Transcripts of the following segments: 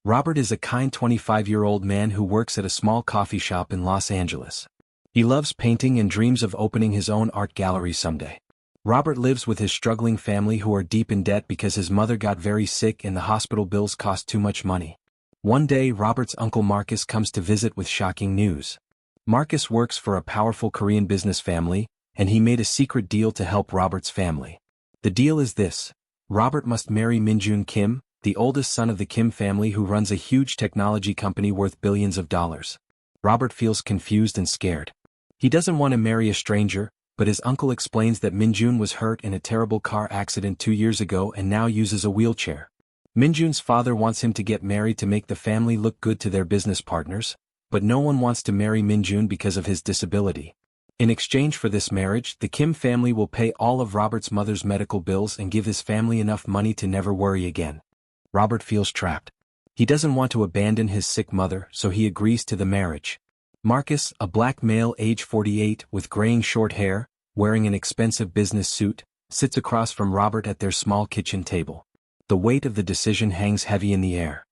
Robert is a kind 25-year-old man who works at a small coffee shop in Los Angeles. He loves painting and dreams of opening his own art gallery someday. Robert lives with his struggling family who are deep in debt because his mother got very sick and the hospital bills cost too much money. One day Robert's uncle Marcus comes to visit with shocking news. Marcus works for a powerful Korean business family, and he made a secret deal to help Robert's family. The deal is this: Robert must marry Min-joon Kim, the oldest son of the Kim family who runs a huge technology company worth billions of dollars. Robert feels confused and scared. He doesn't want to marry a stranger, but his uncle explains that Minjun was hurt in a terrible car accident 2 years ago and now uses a wheelchair. Minjun's father wants him to get married to make the family look good to their business partners, but no one wants to marry Minjun because of his disability. In exchange for this marriage, the Kim family will pay all of Robert's mother's medical bills and give his family enough money to never worry again. Robert feels trapped. He doesn't want to abandon his sick mother, so he agrees to the marriage. Marcus, a black male age 48 with graying short hair, wearing an expensive business suit, sits across from Robert at their small kitchen table. The weight of the decision hangs heavy in the air.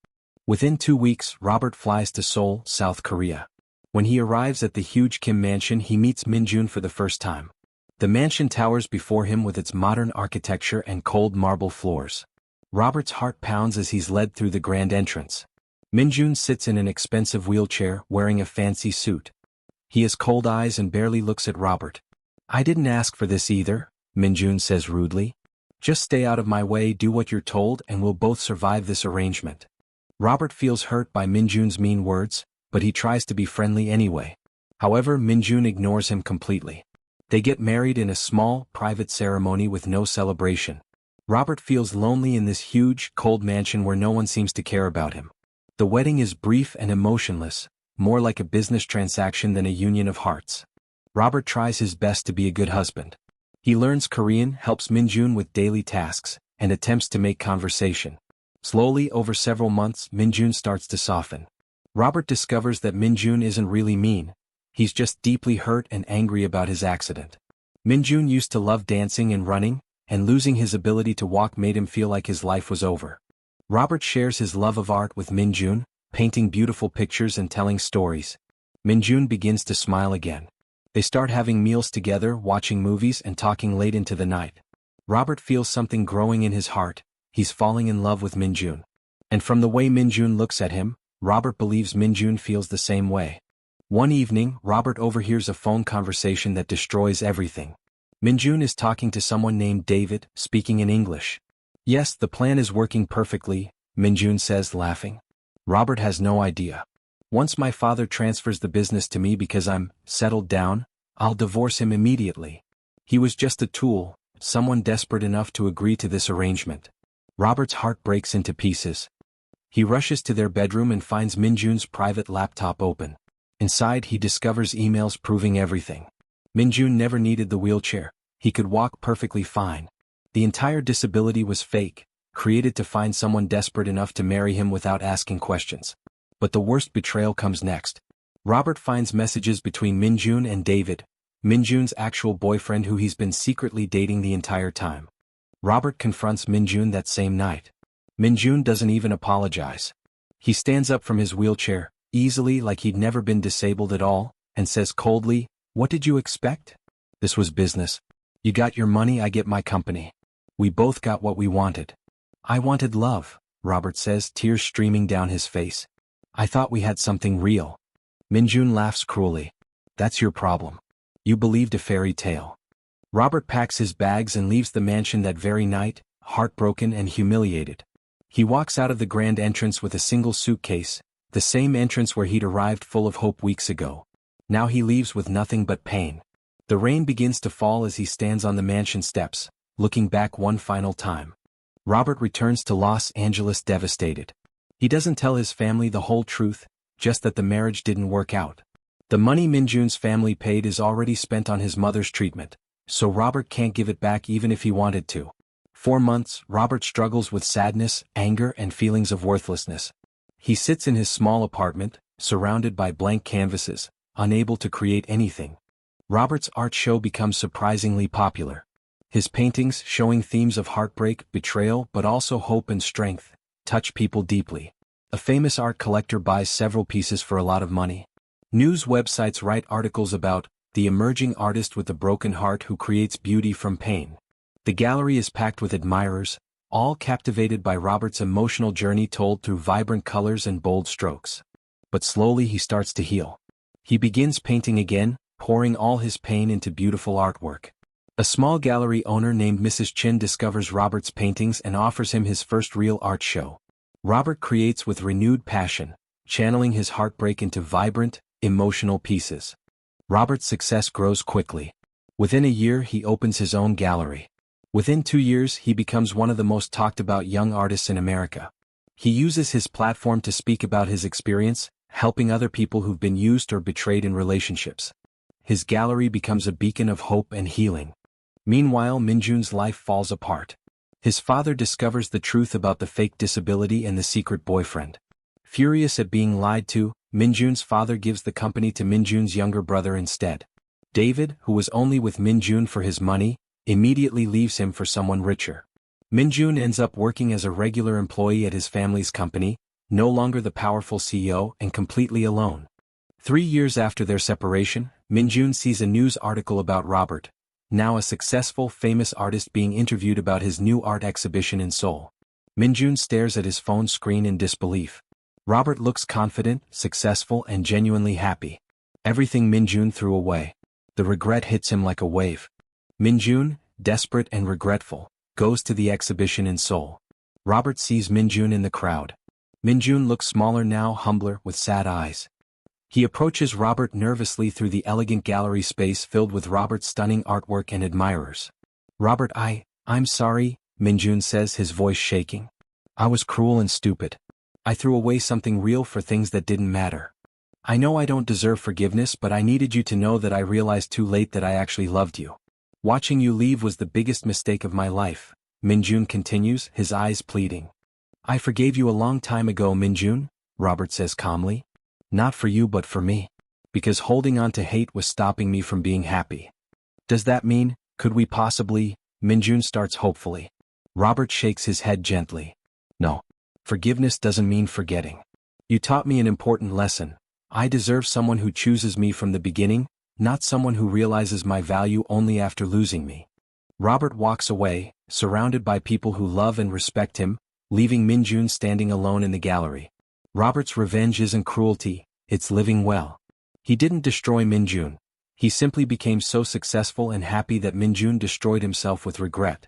Within 2 weeks, Robert flies to Seoul, South Korea. When he arrives at the huge Kim mansion, he meets Minjun for the first time. The mansion towers before him with its modern architecture and cold marble floors. Robert's heart pounds as he's led through the grand entrance. Minjun sits in an expensive wheelchair, wearing a fancy suit. He has cold eyes and barely looks at Robert. "I didn't ask for this either," Minjun says rudely. "Just stay out of my way, do what you're told, and we'll both survive this arrangement." Robert feels hurt by Minjun's mean words, but he tries to be friendly anyway. However, Minjun ignores him completely. They get married in a small, private ceremony with no celebration. Robert feels lonely in this huge, cold mansion where no one seems to care about him. The wedding is brief and emotionless, more like a business transaction than a union of hearts. Robert tries his best to be a good husband. He learns Korean, helps Minjun with daily tasks, and attempts to make conversation. Slowly, over several months, Minjun starts to soften. Robert discovers that Minjun isn't really mean. He's just deeply hurt and angry about his accident. Minjun used to love dancing and running, and losing his ability to walk made him feel like his life was over. Robert shares his love of art with Minjun, painting beautiful pictures and telling stories. Minjun begins to smile again. They start having meals together, watching movies and talking late into the night. Robert feels something growing in his heart. He's falling in love with Minjun. And from the way Minjun looks at him, Robert believes Minjun feels the same way. One evening, Robert overhears a phone conversation that destroys everything. Minjun is talking to someone named David, speaking in English. "Yes, the plan is working perfectly," Minjun says, laughing. Robert has no idea. "Once my father transfers the business to me because I'm settled down, I'll divorce him immediately. He was just a tool, someone desperate enough to agree to this arrangement." Robert's heart breaks into pieces. He rushes to their bedroom and finds Minjun's private laptop open. Inside, he discovers emails proving everything. Minjun never needed the wheelchair. He could walk perfectly fine. The entire disability was fake, created to find someone desperate enough to marry him without asking questions. But the worst betrayal comes next. Robert finds messages between Minjun and David, Minjun's actual boyfriend who he's been secretly dating the entire time. Robert confronts Minjun that same night. Minjun doesn't even apologize. He stands up from his wheelchair, easily like he'd never been disabled at all, and says coldly, "What did you expect? This was business. You got your money, I get my company. We both got what we wanted." "I wanted love," Robert says, tears streaming down his face. "I thought we had something real." Minjun laughs cruelly. "That's your problem. You believed a fairy tale." Robert packs his bags and leaves the mansion that very night, heartbroken and humiliated. He walks out of the grand entrance with a single suitcase, the same entrance where he'd arrived full of hope weeks ago. Now he leaves with nothing but pain. The rain begins to fall as he stands on the mansion steps, looking back one final time. Robert returns to Los Angeles devastated. He doesn't tell his family the whole truth, just that the marriage didn't work out. The money Minjun's family paid is already spent on his mother's treatment, so Robert can't give it back even if he wanted to. For months, Robert struggles with sadness, anger, and feelings of worthlessness. He sits in his small apartment, surrounded by blank canvases, unable to create anything. Robert's art show becomes surprisingly popular. His paintings, showing themes of heartbreak, betrayal, but also hope and strength, touch people deeply. A famous art collector buys several pieces for a lot of money. News websites write articles about the emerging artist with a broken heart who creates beauty from pain. The gallery is packed with admirers, all captivated by Robert's emotional journey told through vibrant colors and bold strokes. But slowly he starts to heal. He begins painting again, pouring all his pain into beautiful artwork. A small gallery owner named Mrs. Chin discovers Robert's paintings and offers him his first real art show. Robert creates with renewed passion, channeling his heartbreak into vibrant, emotional pieces. Robert's success grows quickly. Within a year he opens his own gallery. Within 2 years he becomes one of the most talked about young artists in America. He uses his platform to speak about his experience, helping other people who've been used or betrayed in relationships. His gallery becomes a beacon of hope and healing. Meanwhile, Minjun's life falls apart. His father discovers the truth about the fake disability and the secret boyfriend. Furious at being lied to, Minjun's father gives the company to Minjun's younger brother instead. David, who was only with Minjun for his money, immediately leaves him for someone richer. Minjun ends up working as a regular employee at his family's company, no longer the powerful CEO and completely alone. 3 years after their separation, Minjun sees a news article about Robert, now a successful, famous artist, being interviewed about his new art exhibition in Seoul. Minjun stares at his phone screen in disbelief. Robert looks confident, successful, and genuinely happy. Everything Minjun threw away. The regret hits him like a wave. Minjun, desperate and regretful, goes to the exhibition in Seoul. Robert sees Minjun in the crowd. Minjun looks smaller now, humbler, with sad eyes. He approaches Robert nervously through the elegant gallery space filled with Robert's stunning artwork and admirers. Robert, I'm sorry, Minjun says, his voice shaking. I was cruel and stupid. I threw away something real for things that didn't matter. I know I don't deserve forgiveness, but I needed you to know that I realized too late that I actually loved you. Watching you leave was the biggest mistake of my life, Minjun continues, his eyes pleading. I forgave you a long time ago, Minjun, Robert says calmly. Not for you but for me. Because holding on to hate was stopping me from being happy. Does that mean, could we possibly, Minjun starts hopefully. Robert shakes his head gently. No. Forgiveness doesn't mean forgetting. You taught me an important lesson. I deserve someone who chooses me from the beginning, not someone who realizes my value only after losing me. Robert walks away, surrounded by people who love and respect him, leaving Minjun standing alone in the gallery. Robert's revenge isn't cruelty, it's living well. He didn't destroy Minjun. He simply became so successful and happy that Minjun destroyed himself with regret.